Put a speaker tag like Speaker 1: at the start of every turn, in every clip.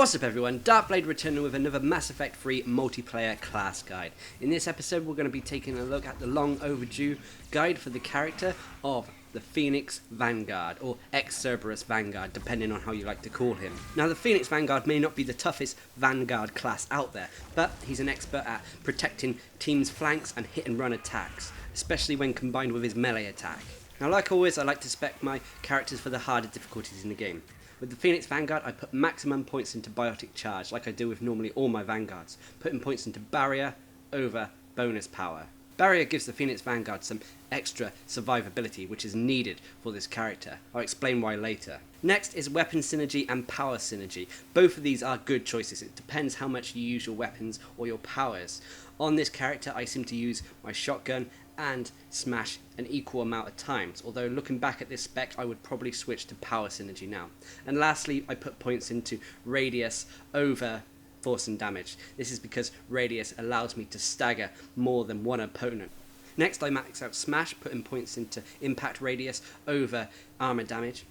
Speaker 1: What's up everyone, Darcblade returning with another Mass Effect 3 multiplayer class guide. In this episode we're going to be taking a look at the long overdue guide for the character of the Phoenix Vanguard, or ex-Cerberus Vanguard, depending on how you like to call him. Now the Phoenix Vanguard may not be the toughest Vanguard class out there, but he's an expert at protecting teams' flanks and hit and run attacks, especially when combined with his melee attack. Now like always, I like to spec my characters for the harder difficulties in the game. With the Phoenix Vanguard, I put maximum points into Biotic Charge, like I do with normally all my Vanguards, putting points into Barrier over Bonus Power. Barrier gives the Phoenix Vanguard some extra survivability, which is needed for this character. I'll explain why later. Next is Weapon Synergy and Power Synergy. Both of these are good choices. It depends how much you use your weapons or your powers. On this character, I seem to use my shotgun and smash an equal amount of times, although looking back at this spec I would probably switch to Power Synergy now. And lastly, I put points into Radius over Force and Damage. This is because Radius allows me to stagger more than one opponent. Next I max out Smash, putting points into Impact Radius over Armor Damage.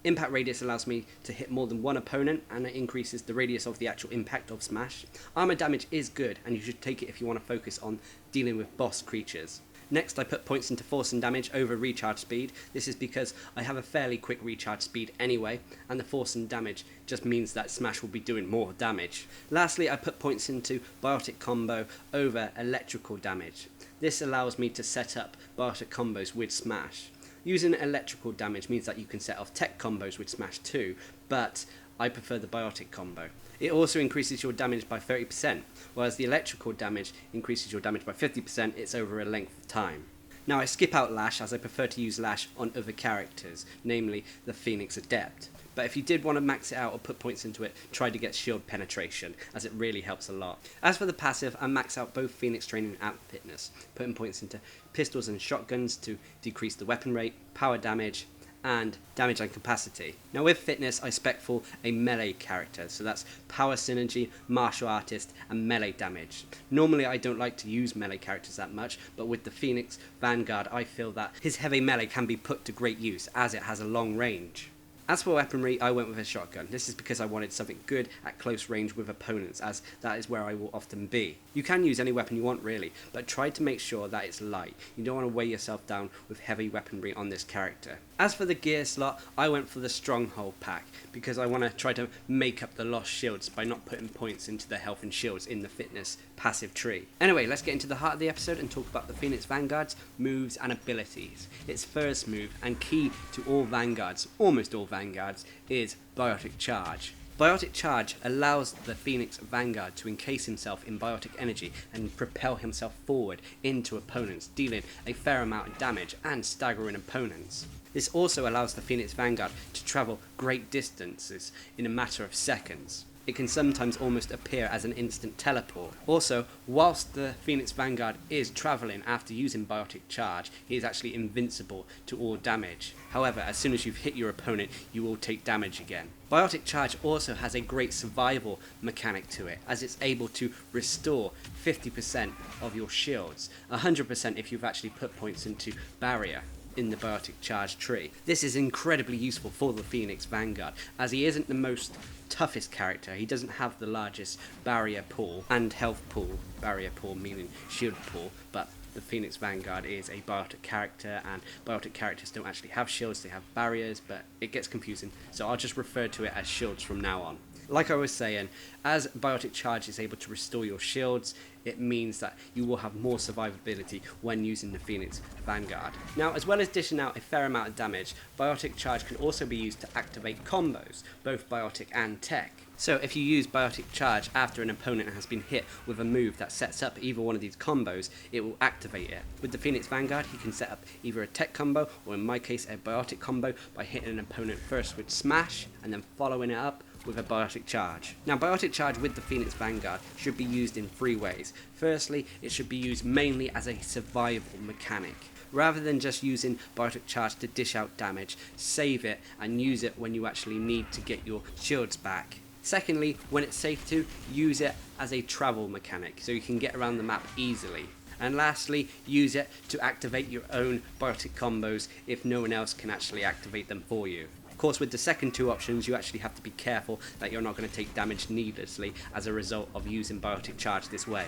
Speaker 1: Impact Radius allows me to hit more than one opponent, and it increases the radius of the actual impact of Smash. Armor Damage is good, and you should take it if you want to focus on dealing with boss creatures. Next I put points into Force and Damage over Recharge Speed. This is because I have a fairly quick recharge speed anyway, and the Force and Damage just means that Smash will be doing more damage. Lastly, I put points into Biotic Combo over Electrical Damage. This allows me to set up Biotic combos with Smash. Using Electrical Damage means that you can set off tech combos with Smash too, but I prefer the Biotic combo. It also increases your damage by 30%, whereas the electrical damage increases your damage by 50%, it's over a length of time. Now I skip out Lash as I prefer to use Lash on other characters, namely the Phoenix Adept. But if you did want to max it out or put points into it, try to get shield penetration, as it really helps a lot. As for the passive, I max out both Phoenix Training and Fitness, putting points into pistols and shotguns to decrease the weapon rate, power damage, and damage and capacity. Now with Fitness I spec for a melee character, so that's Power Synergy, Martial Artist and melee damage. Normally I don't like to use melee characters that much, but with the Phoenix Vanguard I feel that his heavy melee can be put to great use as it has a long range. As for weaponry, I went with a shotgun. This is because I wanted something good at close range with opponents, as that is where I will often be. You can use any weapon you want really, but try to make sure that it's light. You don't want to weigh yourself down with heavy weaponry on this character. As for the gear slot, I went for the stronghold pack, because I want to try to make up the lost shields by not putting points into the health and shields in the fitness passive tree. Anyway, let's get into the heart of the episode and talk about the Phoenix Vanguard's moves and abilities. Its first move, and key to all Vanguards, almost all Vanguards, is Biotic Charge. Biotic Charge allows the Phoenix Vanguard to encase himself in biotic energy and propel himself forward into opponents, dealing a fair amount of damage and staggering opponents. This also allows the Phoenix Vanguard to travel great distances in a matter of seconds. It can sometimes almost appear as an instant teleport. Also, whilst the Phoenix Vanguard is travelling after using Biotic Charge, he is actually invincible to all damage. However, as soon as you've hit your opponent, you will take damage again. Biotic Charge also has a great survival mechanic to it, as it's able to restore 50% of your shields, 100% if you've actually put points into Barrier in the Biotic Charge tree. This is incredibly useful for the Phoenix Vanguard, as he isn't the most toughest character. He doesn't have the largest barrier pool and health pool, barrier pool meaning shield pool, but the Phoenix Vanguard is a biotic character, and biotic characters don't actually have shields, they have barriers, but it gets confusing, so I'll just refer to it as shields from now on. Like I was saying, as Biotic Charge is able to restore your shields, it means that you will have more survivability when using the Phoenix Vanguard. Now, as well as dishing out a fair amount of damage, Biotic Charge can also be used to activate combos, both biotic and tech. So if you use Biotic Charge after an opponent has been hit with a move that sets up either one of these combos, it will activate it. With the Phoenix Vanguard, he can set up either a tech combo, or in my case a biotic combo, by hitting an opponent first with Smash, and then following it up with a Biotic Charge. Now Biotic Charge with the Phoenix Vanguard should be used in three ways. Firstly, it should be used mainly as a survival mechanic. Rather than just using Biotic Charge to dish out damage, save it and use it when you actually need to get your shields back. Secondly, when it's safe to, use it as a travel mechanic so you can get around the map easily. And lastly, use it to activate your own biotic combos if no one else can actually activate them for you. Of course, with the second two options, you actually have to be careful that you're not going to take damage needlessly as a result of using Biotic Charge this way.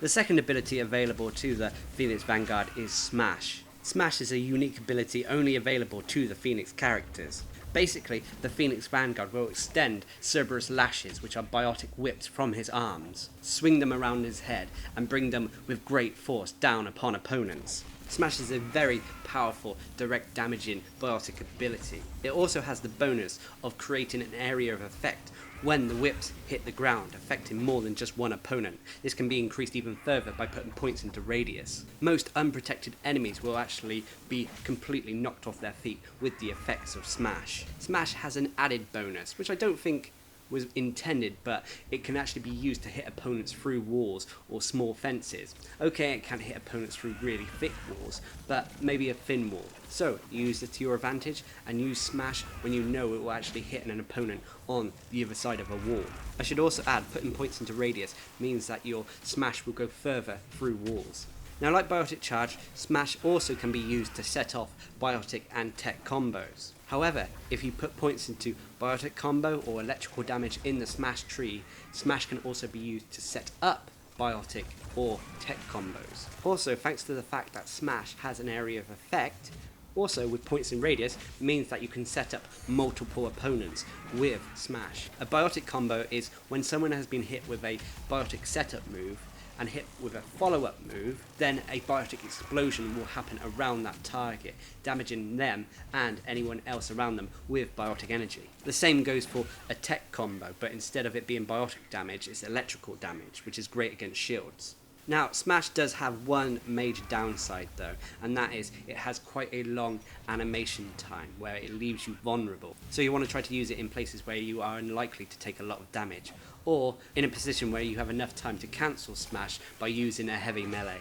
Speaker 1: The second ability available to the Phoenix Vanguard is Smash. Smash is a unique ability only available to the Phoenix characters. Basically, the Phoenix Vanguard will extend Cerberus lashes, which are biotic whips, from his arms, swing them around his head, and bring them with great force down upon opponents. Smash is a very powerful, direct damaging biotic ability. It also has the bonus of creating an area of effect when the whips hit the ground, affecting more than just one opponent. This can be increased even further by putting points into radius. Most unprotected enemies will actually be completely knocked off their feet with the effects of Smash. Smash has an added bonus, which I don't think was intended, but it can actually be used to hit opponents through walls or small fences. Okay, it can hit opponents through really thick walls, but maybe a thin wall. So use it to your advantage and use Smash when you know it will actually hit an opponent on the other side of a wall. I should also add, putting points into radius means that your Smash will go further through walls. Now, like Biotic Charge, Smash also can be used to set off biotic and tech combos. However, if you put points into biotic combo or electrical damage in the Smash tree, Smash can also be used to set up biotic or tech combos. Also, thanks to the fact that Smash has an area of effect, also with points in radius, means that you can set up multiple opponents with Smash. A biotic combo is when someone has been hit with a biotic setup move and hit with a follow-up move, then a biotic explosion will happen around that target, damaging them and anyone else around them with biotic energy. The same goes for a tech combo, but instead of it being biotic damage, it's electrical damage, which is great against shields. Now, Smash does have one major downside though, and that is it has quite a long animation time where it leaves you vulnerable. So you want to try to use it in places where you are unlikely to take a lot of damage, or in a position where you have enough time to cancel Smash by using a heavy melee.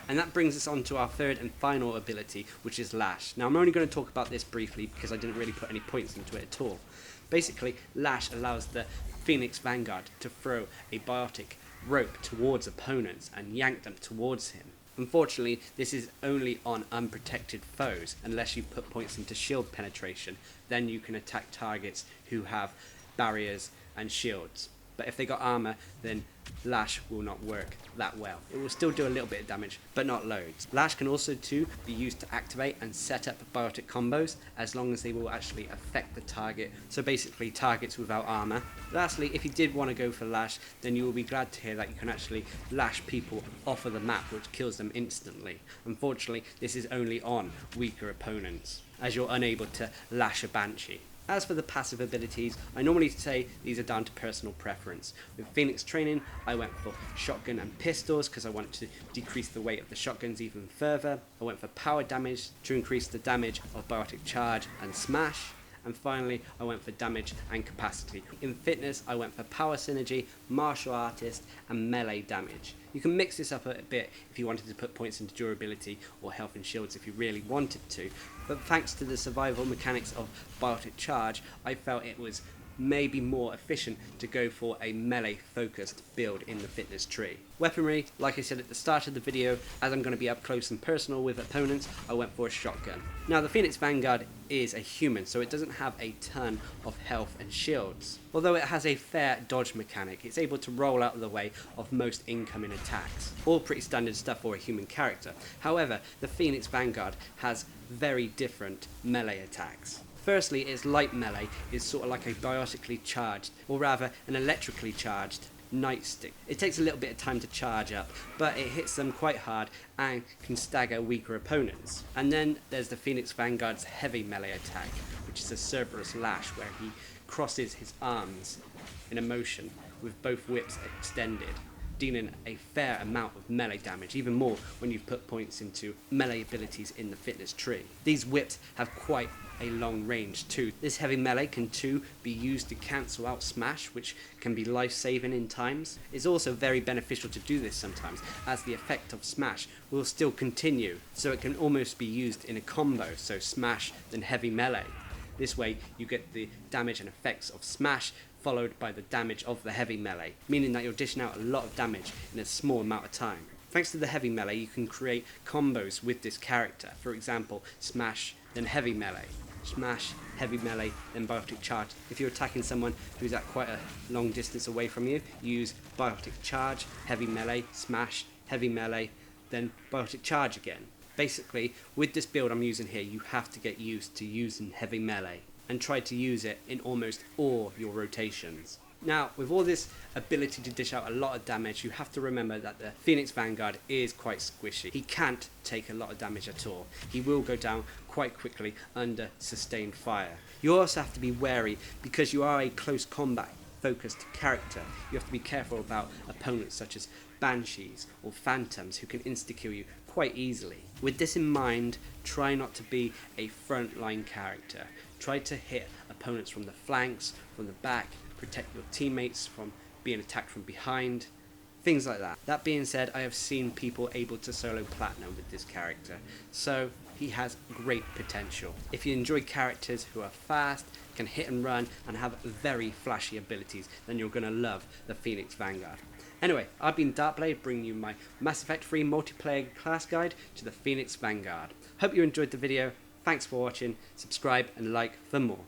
Speaker 1: And that brings us on to our third and final ability, which is Lash. Now, I'm only going to talk about this briefly because I didn't really put any points into it at all. Basically, Lash allows the Phoenix Vanguard to throw a biotic rope towards opponents and yank them towards him. Unfortunately, this is only on unprotected foes. Unless you put points into shield penetration, then you can attack targets who have barriers and shields. But if they got armor, then Lash will not work that well. It will still do a little bit of damage, but not loads. Lash can also too be used to activate and set up biotic combos, as long as they will actually affect the target, so basically targets without armor. Lastly, if you did want to go for Lash, then you will be glad to hear that you can actually lash people off of the map, which kills them instantly. Unfortunately, this is only on weaker opponents, as you're unable to lash a Banshee. As for the passive abilities, I normally say these are down to personal preference. With Phoenix training, I went for shotgun and pistols because I wanted to decrease the weight of the shotguns even further. I went for power damage to increase the damage of Biotic Charge and Smash. And finally, I went for damage and capacity. In fitness, I went for power synergy, martial artist, and melee damage. You can mix this up a bit if you wanted to put points into durability or health and shields if you really wanted to. But thanks to the survival mechanics of Biotic Charge, I felt it was maybe more efficient to go for a melee focused build in the fitness tree. Weaponry, like I said at the start of the video, as I'm going to be up close and personal with opponents, I went for a shotgun. Now, the Phoenix Vanguard is a human, so it doesn't have a ton of health and shields. Although it has a fair dodge mechanic, it's able to roll out of the way of most incoming attacks. All pretty standard stuff for a human character. However, the Phoenix Vanguard has very different melee attacks. Firstly, its light melee is sort of like a biotically charged, or rather an electrically charged, nightstick. It takes a little bit of time to charge up, but it hits them quite hard and can stagger weaker opponents. And then there's the Phoenix Vanguard's heavy melee attack, which is a Cerberus Lash, where he crosses his arms in a motion with both whips extended, dealing a fair amount of melee damage, even more when you've put points into melee abilities in the fitness tree. These whips have quite a long range too. This heavy melee can too be used to cancel out Smash, which can be life-saving in times. It's also very beneficial to do this sometimes, as the effect of Smash will still continue, so it can almost be used in a combo, so Smash then heavy melee. This way you get the damage and effects of Smash followed by the damage of the heavy melee, meaning that you're dishing out a lot of damage in a small amount of time. Thanks to the heavy melee, you can create combos with this character. For example, Smash, then heavy melee. smash, heavy melee, then Biotic Charge. If you're attacking someone who's at quite a long distance away from you, use Biotic Charge, heavy melee, smash, heavy melee, then Biotic Charge again. Basically, with this build I'm using here, you have to get used to using heavy melee and try to use it in almost all your rotations. Now, with all this ability to dish out a lot of damage, you have to remember that the Phoenix Vanguard is quite squishy. He can't take a lot of damage at all. He will go down quite quickly under sustained fire. You also have to be wary because you are a close combat focused character. You have to be careful about opponents such as Banshees or Phantoms who can insta-kill you quite easily. With this in mind, try not to be a frontline character. Try to hit opponents from the flanks, from the back, protect your teammates from being attacked from behind, things like that. That being said, I have seen people able to solo platinum with this character, so he has great potential. If you enjoy characters who are fast, can hit and run, and have very flashy abilities, then you're going to love the Phoenix Vanguard. Anyway, I've been Darcblade, bringing you my Mass Effect 3 multiplayer class guide to the Phoenix Vanguard. Hope you enjoyed the video. Thanks for watching. Subscribe and like for more.